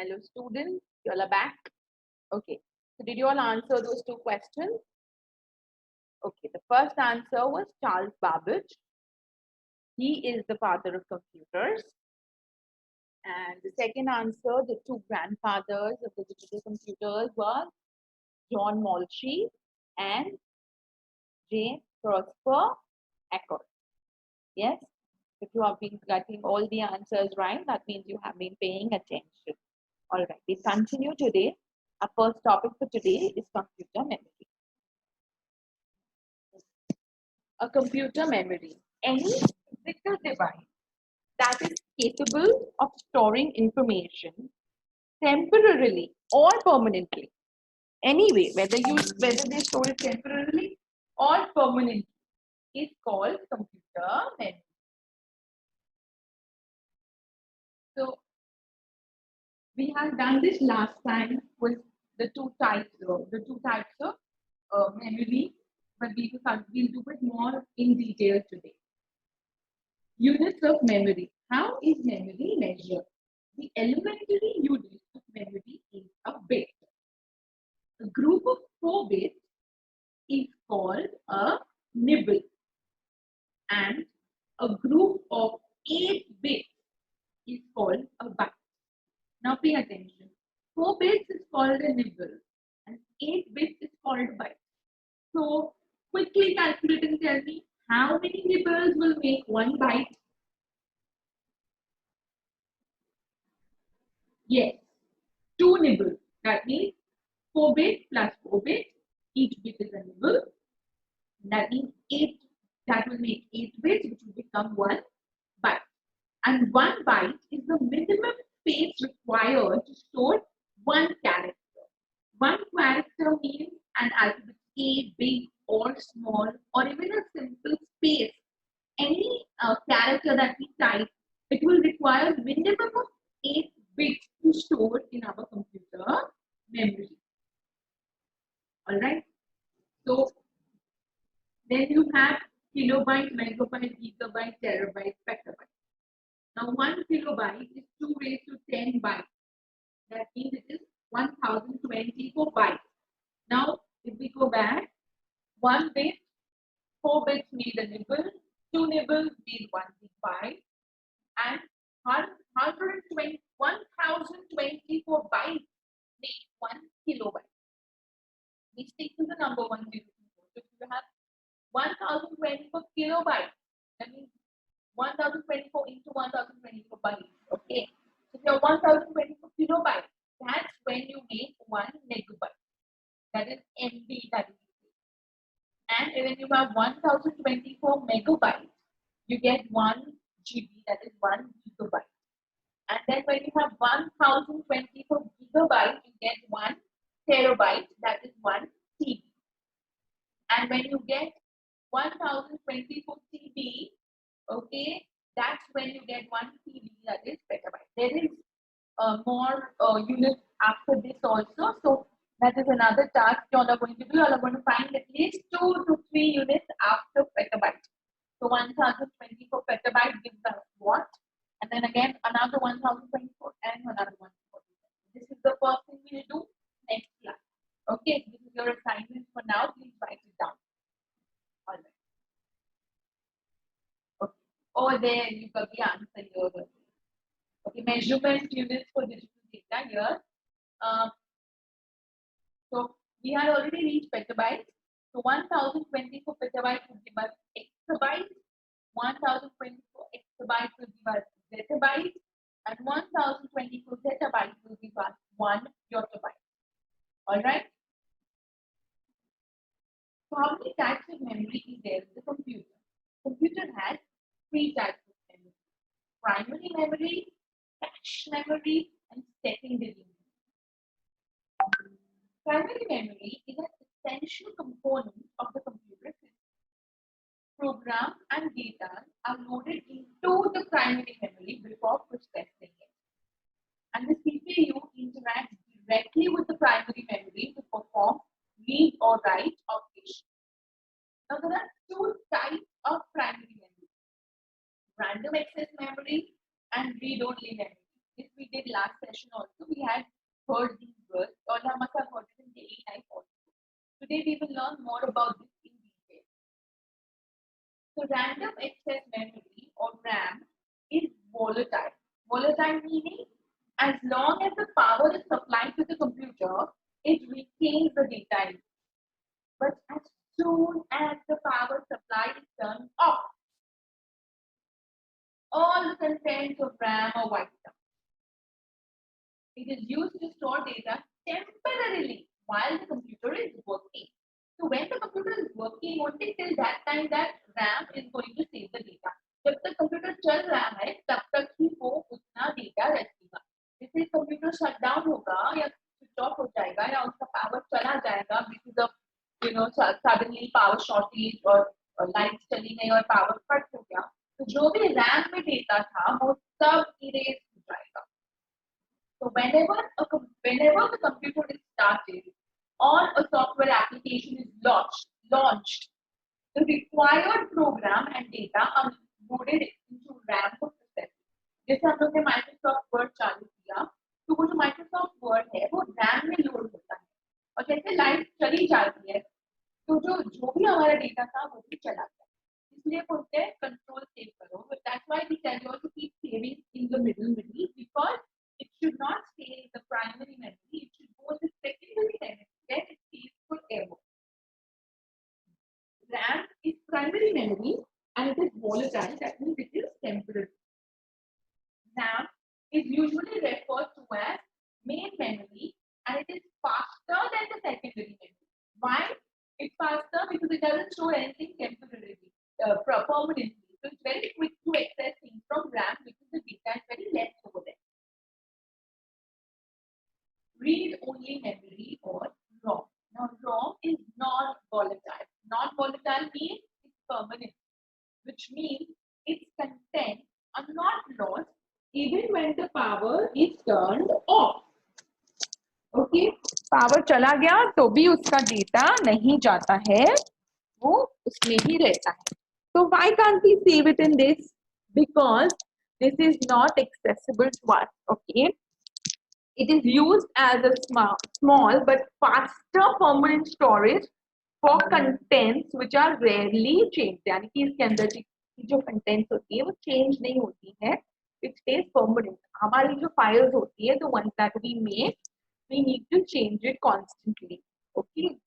Hello students, you all are back. Okay, so did you all answer those two questions? Okay, the first answer was Charles Babbage. He is the father of computers. And the second answer, the two grandfathers of the digital computers were John Moltke and James Prosper Eckert. Yes, if you have been getting all the answers right, that means you have been paying attention. All right, we continue today. Our first topic for today is computer memory. A computer memory, any physical device that is capable of storing information temporarily or permanently. Anyway, whether they store it temporarily or permanently is called computer memory. So we have done this last time with the two types of memory, but we'll do it more in detail today. Units of memory. How is memory measured? The elementary unit of memory is a bit. A group of 4 bits is called a nibble, and a group of 8 bits is called a byte. Now pay attention. 4 bits is called a nibble, and 8 bits is called a byte. So quickly calculate and tell me how many nibbles will make 1 byte. Yes, 2 nibbles. That means 4 bits plus 4 bits. Each bit is a nibble. That means 8. That will make 8 bits, which will become 1 byte. And 1 byte is the minimum space required to store 1 character. 1 character means an alphabet A, big or small, or even a simple space. Any character that we type, it will require minimum of 8 bits to store in our computer memory. All right. So then you have kilobyte, megabyte, gigabyte, terabyte, petabyte. Now 1 kilobyte is 2 raised to 10 bytes. That means it is 1024 bytes. Now if we go back, 1 bit, 4 bits made a nibble, 2 nibbles made 1 byte, and 1024 bytes make 1 kilobyte. We stick to the number 1024. So if you have 1024 kilobytes, that means 1024 into 1024 bytes. Okay. So if you have 1024 kilobytes, that's when you make 1 megabyte. That is MB, that is. And when you have 1024 megabytes, you get 1 GB, that is 1 gigabyte. And then when you have 1024 gigabytes, you get 1 terabyte, that is 1 TB. And when you get 1024 TB, okay, that's when you get 1 TB, that is petabyte. There is more units after this also. So that is another task you all are going to do. You all are going to find at least 2 to 3 units after petabyte. So 1024 petabyte gives us what? And then again another 1024 and another 144. This is the first thing we will do next class. Okay, this is your assignment for now. Please write it down. All right. Okay. Over there, you got the answer here. Okay, measurement units for digital data here. So we had already reached petabytes. So 1024 petabytes will give us exabyte, 1024 exabytes will give us zettabyte, and 1024 zettabytes will give us 1 yottabyte. All right. So how many types of memory is there in the computer? Computer has 3 types of memory: primary memory, cache memory, and secondary memory. Primary memory is an essential component of the computer system. Programs and data are loaded into the primary memory before processing it. And the CPU interacts directly with the primary memory to perform read or write operations. Now there are 2 types of primary memory: random access memory and read-only memory. This we did last session also, we had heard these words, or we must have heard it in daily life also. Today we will learn more about this in detail. So random access memory or RAM is volatile. Volatile meaning as long as the power is supplied to the computer, it retains the data. But as soon as the power supply is turned off, all the contents of RAM are wiped out. It is used to store data temporarily while the computer is working. So when the computer is working, only till that time that RAM is going to save the data. जब तक computer चल रहा है तब तक ही वो उतना data रखेगा. जैसे कंप्यूटर शट डाउन होगा या स्विच ऑफ हो जाएगा या उसका पावर चला जाएगा because of suddenly power shortage और लाइट्स चली गई और पावर कट हो गया, तो जो भी रैम में डेटा था वो सब इरेज हो जाएगा. So whenever the computer is started or a software application is launched, the required program and data are loaded into RAM for processing. जैसे हम लोग ने Microsoft Word चालू किया, तो वो जो Microsoft Word है वो RAM में लोड होता है और जैसे लाइट चली जाती है तो जो भी हमारा डेटा था वो भी चला जाता है. इसलिए बोलते हैं कंट्रोल सेव करो. But that's why we tell you all to keep saving in the middle because it should not stay in the primary memory. It should go in the secondary memory where it stays forever. RAM is primary memory and it is volatile. That means it is temporary. RAM is usually referred to as main memory and it is faster than the secondary memory. Why? It's faster because it doesn't store anything temporarily, permanently. So it's very quick to access things from RAM because the data is very less over there. Read-only memory or ROM. Now, ROM is non-volatile. Non-volatile means it's permanent, which means its contents are not lost even when the power is turned off. Okay, power चला गया तो भी उसका data नहीं जाता है, वो उसमें ही रहता है. So why can't we save it in this? Because this is not accessible to us. Okay. It is used as a small but faster permanent storage for contents which are rarely changed. यानी कि इसके अंदर की जो contents होती है वो change नहीं होती है. It stays permanent. हमारी जो files होती है, the ones that we make, we need to change it constantly. Okay.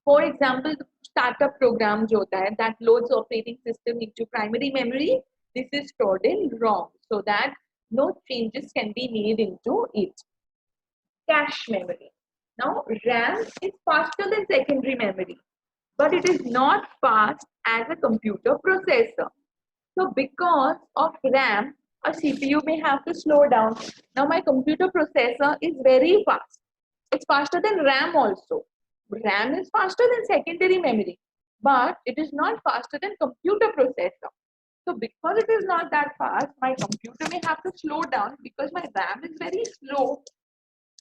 For example, startup program जो होता है that loads operating system into primary memory. This is stored in ROM so that no changes can be made into it. Cache memory. Now, RAM is faster than secondary memory, but it is not fast as a computer processor. So, because of RAM, a CPU may have to slow down. Now, my computer processor is very fast. It's faster than RAM also. RAM is faster than secondary memory, but it is not faster than computer processor. So because it is not that fast, my computer may have to slow down because my RAM is very slow.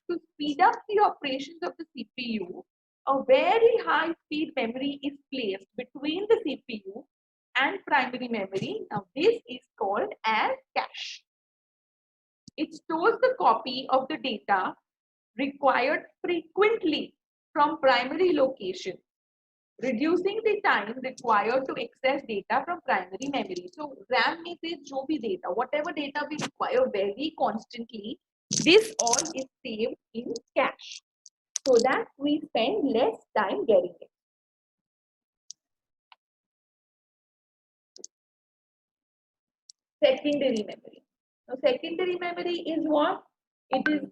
To speed up the operations of the CPU, a very high speed memory is placed between the CPU and primary memory. Now this is called as cache. It stores the copy of the data required frequently from primary location, reducing the time required to access data from primary memory. So RAM में से जो भी data, whatever data we require very constantly, this all is saved in cache so that we spend less time getting it. Secondary memory. Now secondary memory is what? It is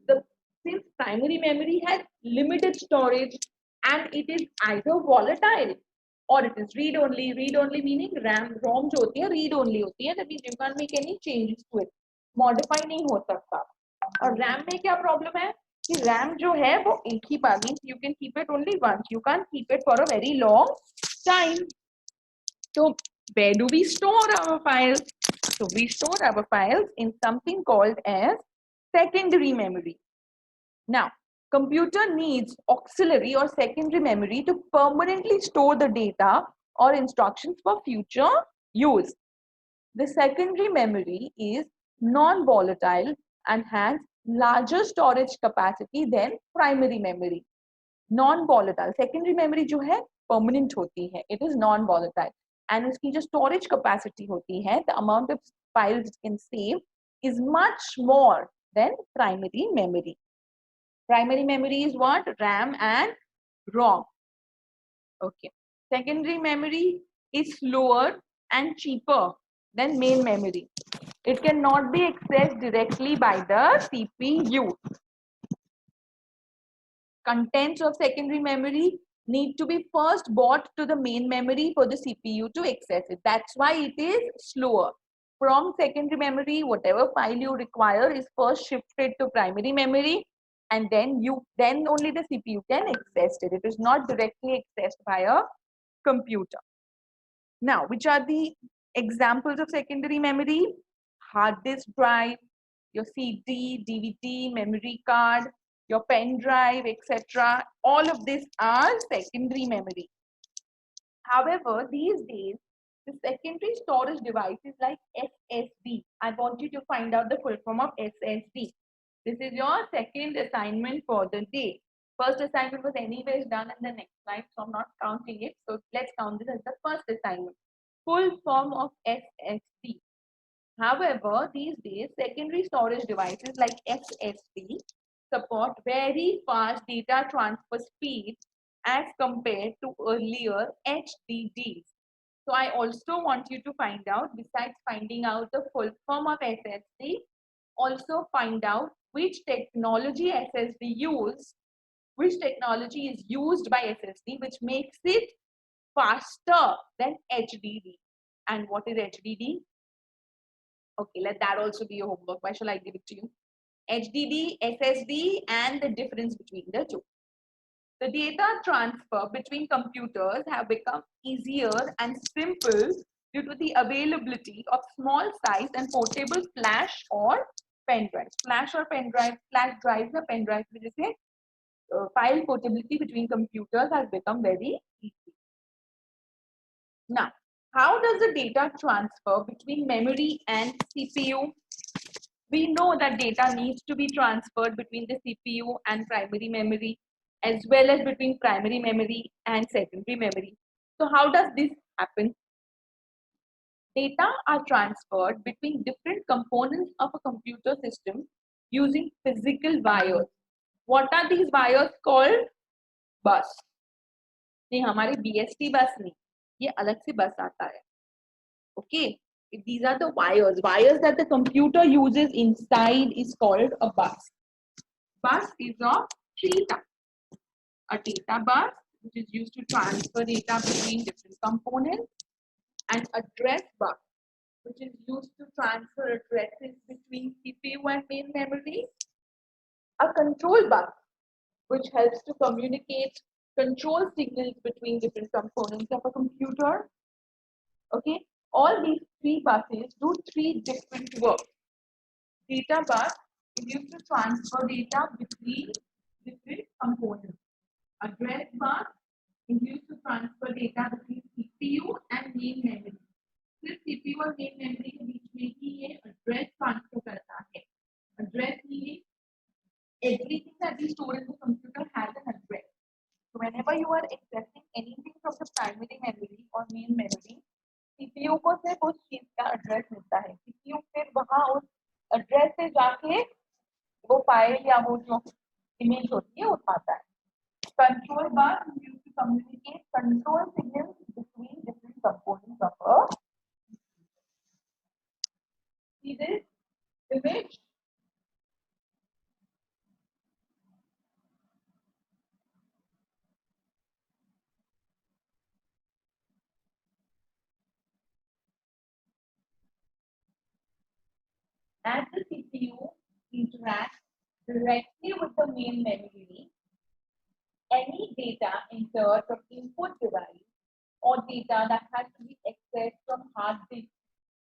since primary memory has limited storage and it is either volatile or it is read only. Read only meaning ROM जो होती है read only होती है. That means you can't make any changes to it. Modify नहीं हो सकता. और RAM में क्या problem है कि RAM जो है वो एक ही बार means you can keep it only once. You can't keep it for a very long time. So where do we store our files? So we store our files in something called as secondary memory. Now, computer needs auxiliary or secondary memory to permanently store the data or instructions for future use. The secondary memory is non-volatile and has larger storage capacity than primary memory. Non-volatile. Secondary memory जो है permanent होती है. It is non-volatile. And उसकी जो storage capacity होती है, the amount of files it can save is much more than primary memory. Primary memory is what? RAM and ROM. Okay. Secondary memory is slower and cheaper than main memory. It cannot be accessed directly by the CPU. Contents of secondary memory need to be first brought to the main memory for the CPU to access it. That's why it is slower. From secondary memory, whatever file you require is first shifted to primary memory, and then only the CPU can access it. It is not directly accessed by a computer. Now, which are the examples of secondary memory? Hard disk drive, your CD, DVD, memory card, your pen drive, etc. All of these are secondary memory. However, these days, the secondary storage devices like SSD. I want you to find out the full form of SSD. This is your second assignment for the day. First assignment was anyways done in the next slide, so I'm not counting it. So let's count this as the first assignment. Full form of SSD. However, these days, secondary storage devices like SSD support very fast data transfer speed as compared to earlier HDDs. So I also want you to find out, besides finding out the full form of SSD, also find out which technology is used by SSD, which makes it faster than HDD. And what is HDD? Okay, let that also be your homework. Why shall I give it to you? HDD, SSD, and the difference between the two. The data transfer between computers have become easier and simple due to the availability of small size and portable flash or pen drives. Flash drives or pen drives, which is file portability between computers has become very easy. Now, how does the data transfer between memory and CPU? We know that data needs to be transferred between the CPU and primary memory, as well as between primary memory and secondary memory. So how does this happen? Data are transferred between different components of a computer system using physical wires. What are these wires called? Bus. नहीं, हमारी BST बस नहीं, ये अलग से बस आता है. Okay, these are the wires that the computer uses inside is called a bus. Bus is of three types. A data bus, which is used to transfer data between different components, and address bus, which is used to transfer addresses between CPU and main memory. A control bus, which helps to communicate control signals between different components of a computer. Okay, all these three buses do three different work. Data bus is used to transfer data between different components. Address bus is used to transfer data between CPU and main memory. फिर CPU और main memory के बीच में ही ये address transfer करता है. Address meaning everything that is stored in the computer has an address. So whenever you are accessing anything from the primary memory or main memory, CPU को सिर्फ उस चीज का एड्रेस मिलता है. CPU फिर वहां उस एड्रेस से जाके वो फाइल या वो जो इमेज होती है उठाता है. Control bus is used to communicate control signals between different components of a. See this image? As the CPU interacts directly with the main memory, any data entered from input device or data that has to be accessed from hard disk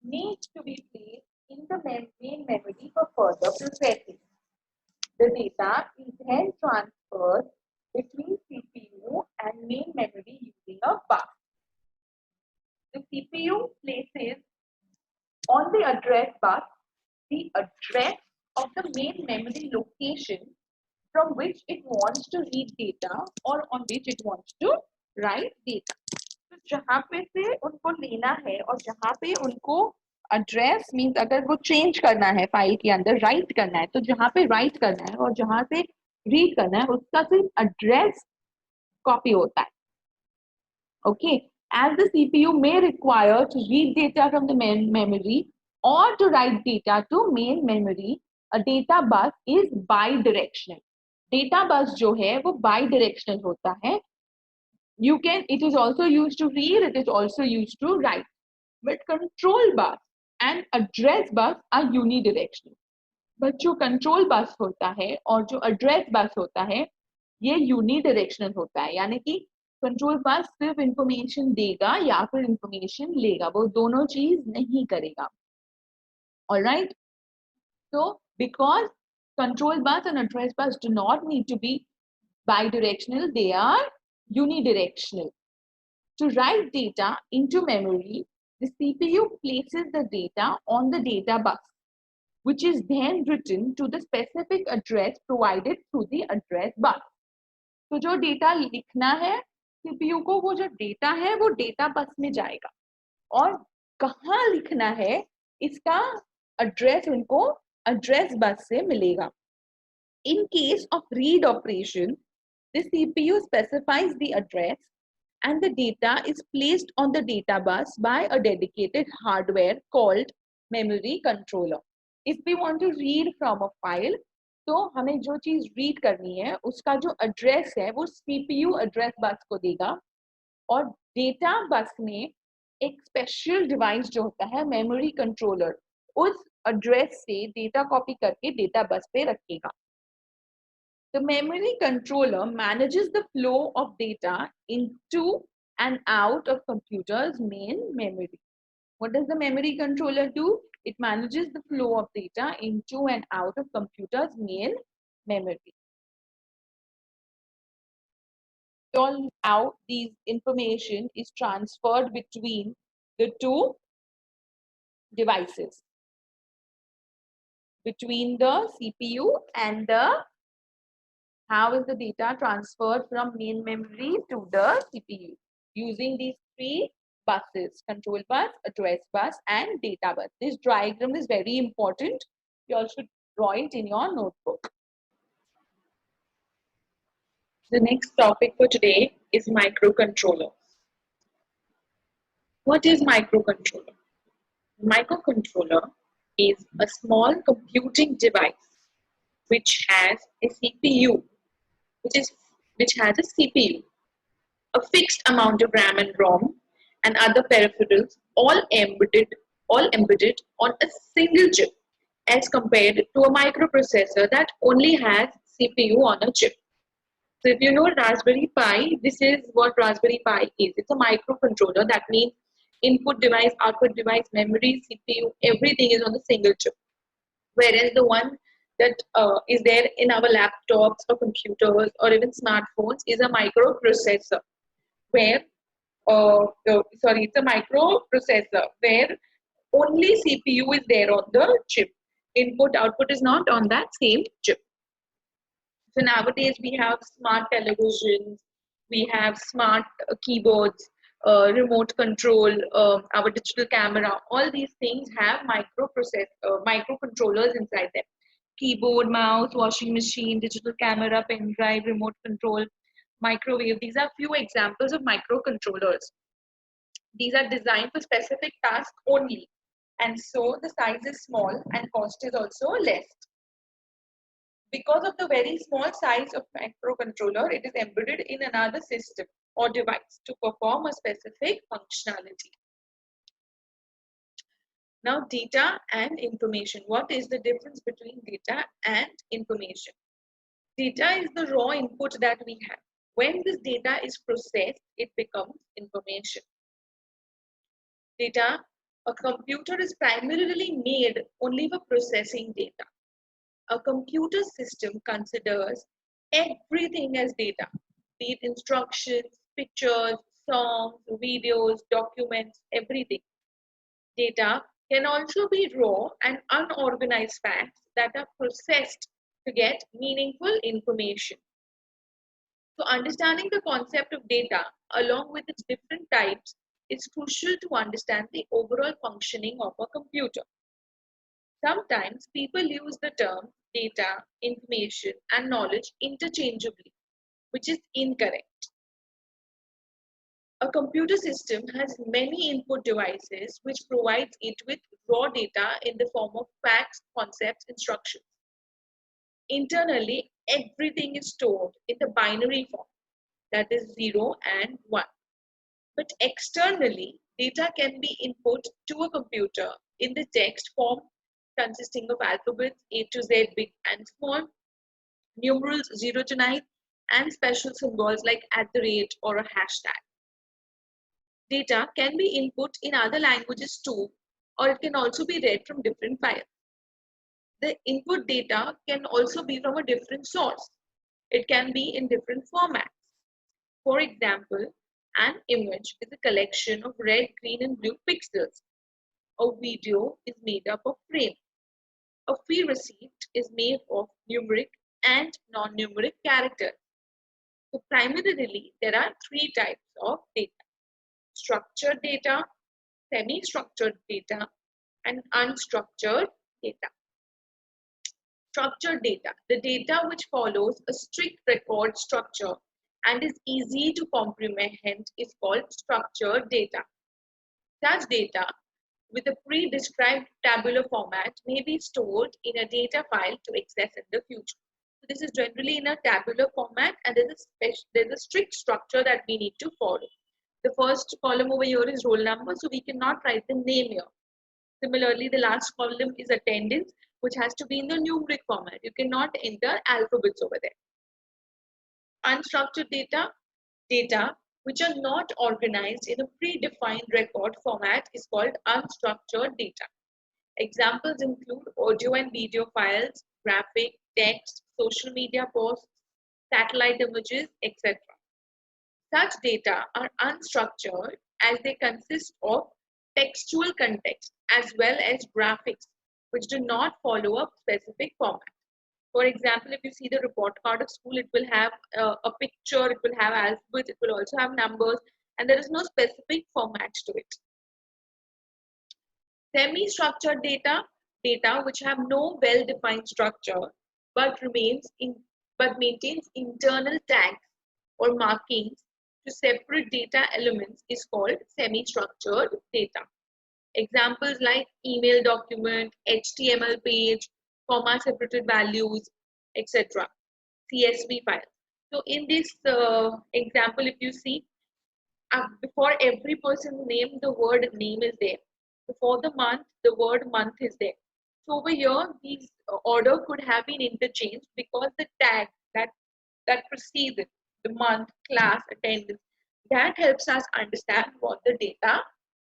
needs to be placed in the main memory for further processing. The data is then transferred between CPU and main memory using a bus. The CPU places on the address bus the address of the main memory location from which it wants to read data or on which it wants to write data. तो जहाँ पे से उनको लेना है और जहाँ पे उनको एड्रेस मीन्स अगर वो चेंज करना है फाइल के अंदर राइट करना है तो जहाँ पे राइट करना है और जहाँ से रीड करना है उसका सिर्फ एड्रेस कॉपी होता है. Okay, as the CPU may require to read data from the main memory or to write data to main memory, a data bus is bidirectional. Data bus जो है वो bidirectional होता है. It is also used to read, it is also used to write. But control bus and address bus are unidirectional. But जो control bus होता है और जो address bus होता है ये unidirectional होता है, यानी कि कंट्रोल बस सिर्फ इंफॉर्मेशन देगा या फिर इंफॉर्मेशन लेगा, वो दोनों चीज नहीं करेगा. Alright, so because control bus and address bus do not need to be bidirectional, they are unidirectional. To write data into memory, the CPU places the data on the data bus, which is then written to the specific address provided through the address bus. तो जो data लिखना है CPU को, वो जो data है वो data bus में जाएगा और कहाँ लिखना है इसका एड्रेस उनको एड्रेस बस से मिलेगा. In case of read operation, the CPU specifies the address and the data is placed on the data bus by a dedicated hardware called memory controller. If we want to read from a file, तो हमें जो चीज read करनी है उसका जो address है वो सीपीयू एड्रेस बस को देगा और डेटा बस में एक स्पेशल डिवाइस जो होता है मेमोरी कंट्रोलर उस एड्रेस से डेटा कॉपी करके डेटा बस पे रखेगा. The memory controller manages the flow of data into and out of computer's main memory. What does the memory controller do? It manages the flow of data into and out of computer's main memory. All out these information is transferred between the two devices, between the CPU and the, how is the data transferred from main memory to the CPU? Using these three buses: control bus, address bus, and data bus. This diagram is very important. You all should draw it in your notebook. The next topic for today is microcontroller. What is microcontroller? Microcontroller is a small computing device which has a CPU, which has a CPU, a fixed amount of RAM and ROM, and other peripherals, all embedded on a single chip, as compared to a microprocessor that only has CPU on a chip. So if you know Raspberry Pi, this is what Raspberry Pi is. It's a microcontroller. That means input device, output device, memory, CPU, everything is on a single chip. Whereas the one that is there in our laptops or computers or even smartphones is a microprocessor, where it's a microprocessor where only CPU is there on the chip. Input output is not on that same chip. So nowadays we have smart televisions, we have smart keyboards, remote control, our digital camera. All these things have microcontrollers inside them. Keyboard, mouse, washing machine, digital camera, pen drive, remote control, microwave. These are few examples of microcontrollers. These are designed for specific tasks only, and so the size is small and cost is also less. Because of the very small size of microcontroller, it is embedded in another system or device to perform a specific functionality. Now, data and information. What is the difference between data and information? Data is the raw input that we have. When this data is processed, it becomes information. Data, a computer is primarily made only for processing data. A computer system considers everything as data, be it instructions, pictures, songs, videos, documents, everything. Data can also be raw and unorganized facts that are processed to get meaningful information. So understanding the concept of data along with its different types is crucial to understand the overall functioning of a computer. Sometimes people use the term data, information, and knowledge interchangeably, which is incorrect. A computer system has many input devices which provides it with raw data in the form of facts, concepts, instructions. Internally, everything is stored in the binary form, that is 0 and 1. But externally, data can be input to a computer in the text form consisting of alphabets A to Z, big and small, numerals 0 to 9, and special symbols like @ or a hashtag. Data can be input in other languages too, or it can also be read from different files. The input data can also be from a different source. It can be in different formats. For example, an image is a collection of red, green, and blue pixels. A video is made up of frames. A fee receipt is made of numeric and non-numeric characters. So primarily, there are three types of data: structured data, semi-structured data, and unstructured data. Structured data, the data which follows a strict record structure and is easy to comprehend, is called structured data. Such data with a pre-described tabular format may be stored in a data file to access in the future. So this is generally in a tabular format, and there's a strict structure that we need to follow. The first column over here is roll number, so we cannot write the name here. Similarly, the last column is attendance, which has to be in the numeric format. You cannot enter alphabets over there. Unstructured data, data which are not organized in a predefined record format, is called unstructured data. Examples include audio and video files, graphic, text, social media posts, satellite images, etc. Such data are unstructured as they consist of textual context as well as graphics which do not follow a specific format. For example, if you see the report card of school, it will have a picture, it will have alphabets, it will also have numbers, and there is no specific format to it. Semi-structured data, data which have no well-defined structure but maintains internal tags or markings to separate data elements, is called semi-structured data. Examples like email document, HTML page, comma separated values, etc. CSV files. So in this example, if you see, before every person's name, the word name is there. Before the month, the word month is there. So over here, these order could have been interchanged because the tag that precedes it, the month, class, attendance, that helps us understand what the data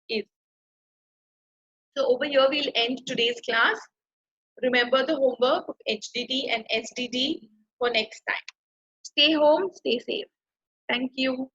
is. So over here, we'll end today's class. Remember the homework of HDD and SDD for next time. Stay home, stay safe. Thank you.